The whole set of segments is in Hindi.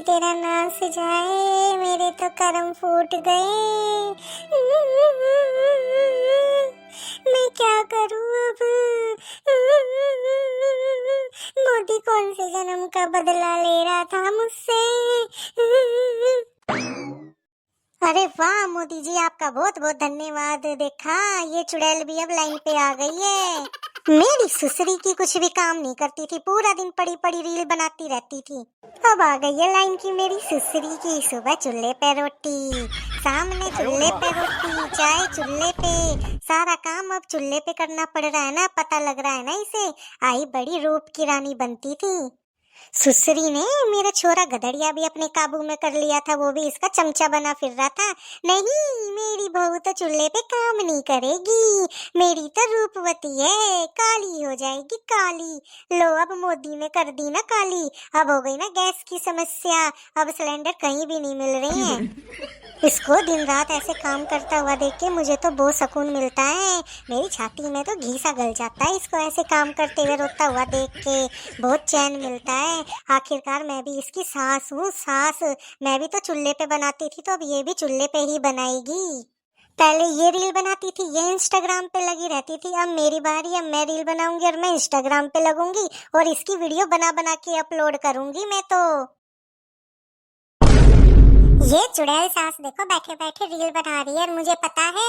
तेरा नाश जाए, मेरे तो कर्म फूट गए। मैं क्या करूं अब? मोदी कौन से जन्म का बदला ले रहा था मुझसे? अरे वाह मोदी जी, आपका बहुत बहुत धन्यवाद। देखा, ये चुड़ैल भी अब लाइन पे आ गई है। मेरी सुसरी की कुछ भी काम नहीं करती थी, पूरा दिन पड़ी पड़ी रील बनाती रहती थी। अब आ गई है लाइन की मेरी सुसरी की। सुबह चूल्हे पे रोटी, सामने चूल्हे पे रोटी, चाय चूल्हे पे, सारा काम अब चूल्हे पे करना पड़ रहा है ना। पता लग रहा है ना इसे, आई बड़ी रूप की रानी बनती थी। सुसरी ने मेरा छोरा गधड़िया भी अपने काबू में कर लिया था, वो भी इसका चमचा बना फिर रहा था। नहीं, मेरी बहू तो चूल्हे पे काम नहीं करेगी, मेरी तो रूपवती है, काली हो जाएगी काली। लो, अब मोदी ने कर दी ना काली, अब हो गई ना गैस की समस्या, अब सिलेंडर कहीं भी नहीं मिल रही हैं। इसको दिन रात ऐसे काम करता हुआ देख के मुझे तो बहुत सुकून मिलता है। मेरी छाती में तो घी सा गल जाता है इसको ऐसे काम करते हुए रोता हुआ देख के, बहुत चैन मिलता है। आखिरकार मैं भी इसकी सास हूँ, सास। मैं भी तो चूल्हे पे बनाती थी, तो अब ये भी चूल्हे पे ही बनाएगी। पहले ये रील बनाती थी, ये इंस्टाग्राम पे लगी रहती थी, अब मेरी बारी, अब मैं रील बनाऊंगी और मैं इंस्टाग्राम पे लगूंगी और इसकी वीडियो बना बना के अपलोड करूंगी मैं तो। ये चुड़ैल सास देखो बैठे बैठे रील बना रही है, और मुझे पता है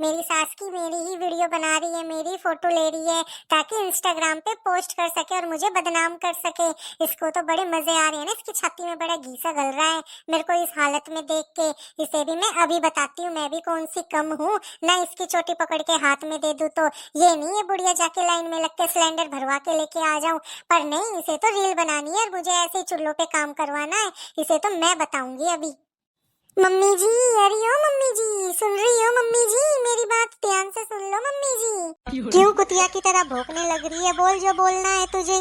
मेरी सास की मेरी ही वीडियो बना रही है, मेरी फोटो ले रही है ताकि इंस्टाग्राम पे पोस्ट कर सके और मुझे बदनाम कर सके। इसको तो बड़े मजे आ रहे हैं ना, इसकी छाती में बड़ा घीसा गल रहा है मेरे को इस हालत में देख के। इसे भी मैं अभी बताती हूँ मैं भी कौन सी कम हूँ ना, इसकी चोटी पकड़ के हाथ में दे दूँ तो। ये नहीं है बुढ़िया जाके लाइन में लग के सिलेंडर भरवा के लेके आ जाऊं, पर नहीं, इसे तो रील बनानी है और मुझे ऐसे ही चूल्हों पे काम करवाना है। इसे तो मैं बताऊंगी अभी। मम्मी जी, अरे ओ मम्मी जी, सुन रही हो मम्मी जी? मेरी बात ध्यान से सुन लो मम्मी जी। क्यों कुतिया की तरह भौंकने लग रही है? बोल जो बोलना है तुझे।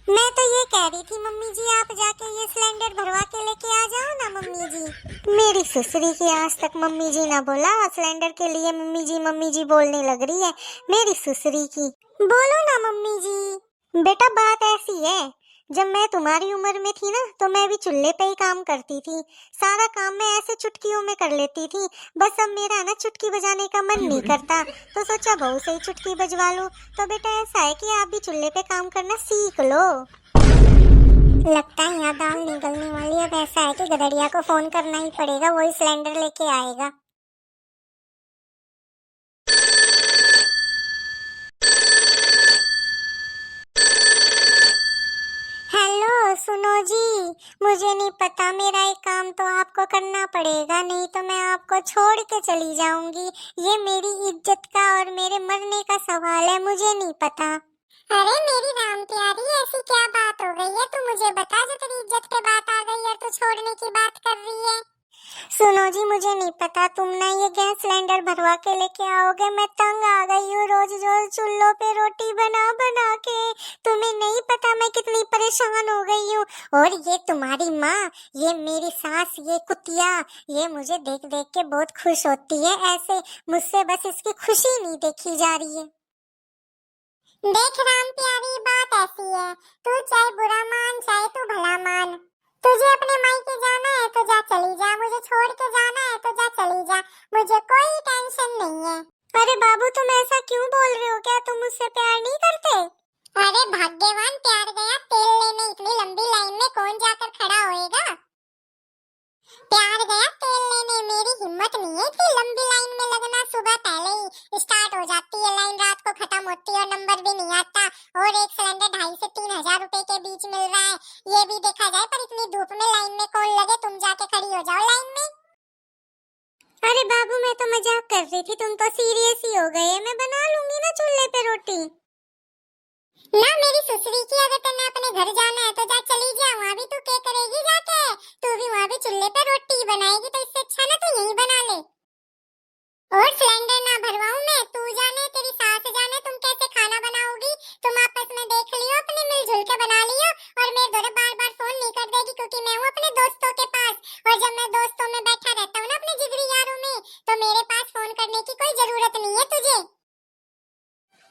मैं तो ये कह रही थी मम्मी जी, आप जाके ये सिलेंडर भरवा के लेके आ जाओ ना मम्मी जी। मेरी सुसरी की आज तक मम्मी जी ना बोला, सिलेंडर के लिए मम्मी जी बोलने लग रही है मेरी सुसरी की। बोलो ना मम्मी जी। बेटा बात ऐसी है, जब मैं तुम्हारी उम्र में थी ना, तो मैं भी चूल्हे पे ही काम करती थी। सारा काम मैं ऐसे चुटकियों में कर लेती थी। बस अब मेरा ना चुटकी बजाने का मन नहीं करता, तो सोचा बहू से ही चुटकी बजवा लो। तो बेटा ऐसा है कि आप भी चूल्हे पे काम करना सीख लो। लगता है यहाँ दाल निकलने वाली है। अब ऐसा है कि गधड़िया को फोन करना ही पड़ेगा, वही सिलेंडर लेके आएगा। हेलो सुनो जी, मुझे नहीं पता, मेरा एक काम तो आपको करना पड़ेगा, नहीं तो मैं आपको छोड़ के चली जाऊंगी। ये मेरी इज्जत का और मेरे मरने का सवाल है, मुझे नहीं पता। अरे मेरी राम प्यारी, ऐसी क्या बात हो गई है? तू मुझे बता, जो तेरी इज्जत पे बात आ गई है, तू छोड़ने की बात कर रही है। सुनो जी, मुझे नहीं पता, तुम ना ये गैस सिलेंडर भरवा के लेके आओगे। मैं तंग आ गई हूँ रोज रोज चूल्हों पे रोटी बना बना के। तुम्हें नहीं पता मैं कितनी परेशान हो गई हूँ। और ये तुम्हारी माँ, ये मेरी सास, ये कुतिया, ये मुझे देख देख के बहुत खुश होती है। ऐसे मुझसे बस इसकी खुशी नहीं देखी जा रही है। देख राम प्यारी, बात ऐसी है, तू चाहे बुरा मान चाहे तू भला मान, तुझे अपने मायके जाना है तो जा, चली जा। मुझे छोड़ के जाना है तो जा, चली जा, मुझे कोई टेंशन नहीं है। अरे बाबू, तुम ऐसा क्यों बोल रहे हो? क्या तुम मुझसे प्यार नहीं करते? अरे भाग्यवान, प्यार गया तेल लेने, इतनी लंबी लाइन में कौन जाकर खड़ा होएगा? प्यार गया तेल लेने, मेरी हिम्मत नहीं है इतनी लंबी लाइन में लगना। सुबह पहले ही स्टार्ट हो जाती है लाइन, रात को खत्म होती है और नंबर भी नहीं आता। और एक सिलेंडर 2,500 से 3,000 रुपए के बीच मिल रहा है, ये भी देखा जाए। पर इतनी धूप में लाइन में कौन लगे, तुम जाके खड़ी हो जाओ लाइन में। अरे बाबू, मैं तो मजाक कर रही थी, तुम तो सीरियस ही हो गए। मैं बना लूंगी ना चूल्हे पे रोटी। ना मेरी सुसरी की, अगर तन्ने अपने घर जाना है तो जा, चली जा। वहाँ भी तू क्या करेगी जाके? तू भी वहाँ भी चूल्हे पे रोटी बनाएगी, तो इससे अच्छा ना तू यहीं बना ले। और सिलेंडर ना भरवाऊं मैं, तू जाने तेरी सास जाने तुम कैसे खाना बनाओगी। तुम आपस में देख लियो, अपने मिलजुल के बना लियो, और मेरे द्वारा बार बार फोन नहीं कर देगी, क्योंकि मैं हूँ अपने दोस्तों के पास। और जब मैं दोस्तों में बैठा रहता हूँ ना अपने जिगरी यारों में, तो मेरे पास फोन करने की कोई जरूरत नहीं है तुझे।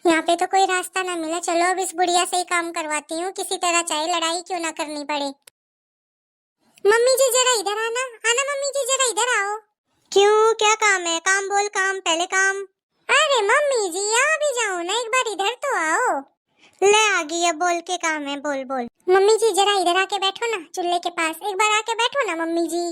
यहाँ पे तो कोई रास्ता ना मिला, चलो अब इस बुढ़िया से ही काम करवाती हूँ, किसी तरह चाहे लड़ाई क्यों ना करनी पड़े। मम्मी जी जरा इधर आना, आना मम्मी जी जरा इधर आओ। क्यों, क्या काम है? काम बोल, काम पहले काम। अरे मम्मी जी यहाँ भी जाओ ना, एक बार इधर तो आओ। ले आ गई, अब बोल के काम है, बोल बोल। मम्मी जी जरा इधर आके बैठो ना चूल्हे के पास, एक बार आके बैठो ना मम्मी जी।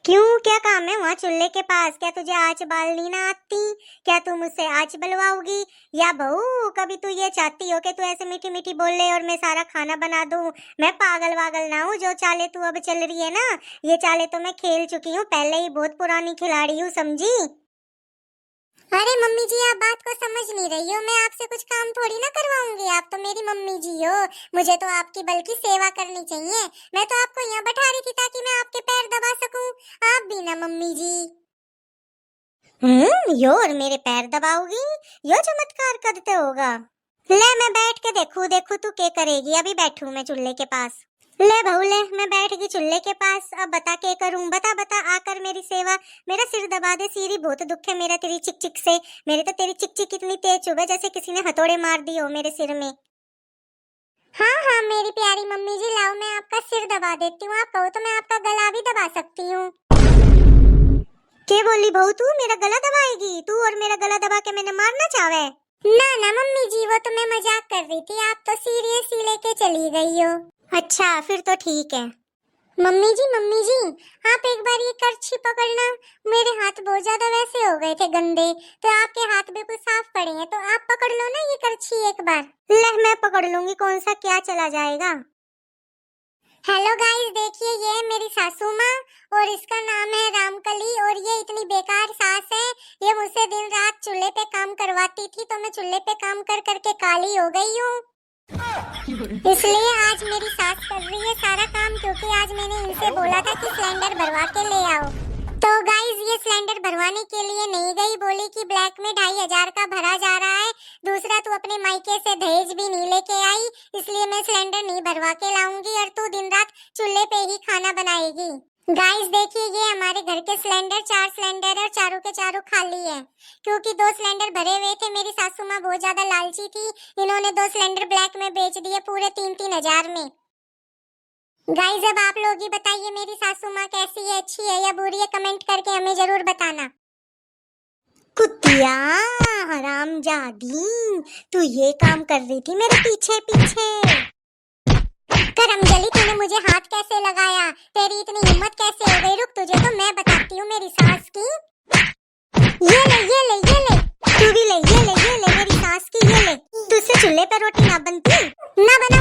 क्यों, क्या काम है वहाँ चूल्हे के पास? क्या तुझे आँच बालनी ना आती? क्या तू मुझसे आँच बलवाओगी? या बहू, कभी तू ये चाहती हो कि तू ऐसे मीठी मीठी बोल ले और मैं सारा खाना बना दूं? मैं पागल वागल ना हूँ। जो चाले तू अब चल रही है ना, ये चाले तो मैं खेल चुकी हूँ पहले ही, बहुत पुरानी खिलाड़ी हूँ, समझी? अरे मम्मी जी आप बात को समझ नहीं रही हो, मैं आपसे कुछ काम थोड़ी ना करवाऊंगी, आप तो मेरी मम्मी जी हो, मुझे तो आपकी बल्कि सेवा करनी चाहिए। मैं तो आपको यहाँ बैठा रही थी ताकि मैं आपके पैर दबा सकूं, आप भी ना मम्मी जी। यो और मेरे पैर दबाओगी? यो चमत्कार करते होगा। ले मैं बैठ के देखूं देखूं तू क्या करेगी। अभी बैठूं मैं चूल्हे के पास। ले बहू ले, मैं बैठ गई चूल्हे के पास। अब बता क्या करूं, बता बता, आकर मेरी सेवा। मेरा सिर दबा दे, सिर ही बहुत दुख है मेरा तेरी चिक चिक से। मेरे तो तेरी चिक चिक इतनी तेज चुभे जैसे किसी ने हथौड़े मार दी हो मेरे सिर में। हाँ हाँ मेरी प्यारी मम्मी जी, लाओ मैं आपका सिर दबा देती हूँ, आप कहो तो मैं आपका गला भी दबा सकती हूँ। क्या बोली बहू, तू मेरा गला दबाएगी? तू और मेरा गला दबा के मैंने मारना चाहे? ना ना मम्मी जी, वो तो मैं मजाक कर रही थी, आप तो सीरियस ही लेके चली गई हो। अच्छा फिर तो ठीक है। मम्मी जी आप एक बार ये करछी पकड़ना, मेरे हाथ बहुत ज्यादा वैसे हो गए थे गंदे, तो आपके हाथ बिल्कुल साफ पड़े हैं, तो आप पकड़ लो ना ये करछी एक बार। ले मैं पकड़ लूंगी, कौन सा क्या चला जाएगा। हेलो गाइस, देखिए ये है मेरी सासू माँ और इसका नाम है रामकली, और ये इतनी बेकार सास है, ये मुझसे दिन रात चूल्हे पे काम करवाती थी, तो मैं चूल्हे पे काम कर करके काली हो गई हूँ। इसलिए आज मेरी सास कर रही है सारा काम, क्योंकि आज मैंने इनसे बोला था कि सिलेंडर भरवा के ले आओ। तो गाइस ये सिलेंडर भरवाने के लिए नहीं गई, बोली कि ब्लैक में 2500 का भरा जा रहा है, दूसरा तू अपने मायके से दहेज भी नहीं लेके आई, इसलिए मैं सिलेंडर नहीं भरवा के लाऊंगी और तू दिन रात चूल्हे पे ही खाना बनाएगी। गाइस देखिए ये हमारे घर के सिलेंडर, 4 सिलेंडर है और चारों के चारों खाली है, क्योंकि 2 सिलेंडर भरे हुए थे। मेरी सासू माँ बहुत ज्यादा लालची थी, इन्होंने 2 सिलेंडर ब्लैक में बेच दिए पूरे 3-3 हजार में। गाइस अब आप लोग ही बताइए मेरी सासू माँ कैसी है, अच्छी है या बुरी है, कमेंट करके हमें जरूर बताना। कुतिया हरामजादी, तू ये काम कर रही थी मेरे पीछे पीछे। करमजली, तूने मुझे हाथ कैसे लगाया, तेरी इतनी हिम्मत कैसे हो गई? रुक तुझे तो मैं बताती हूँ मेरी सास की। ये ले ये ले ये ले, तू भी ले, ये ले मेरी सास की, ये ले। तुझसे चूल्हे पर रोटी ना बनती ना बना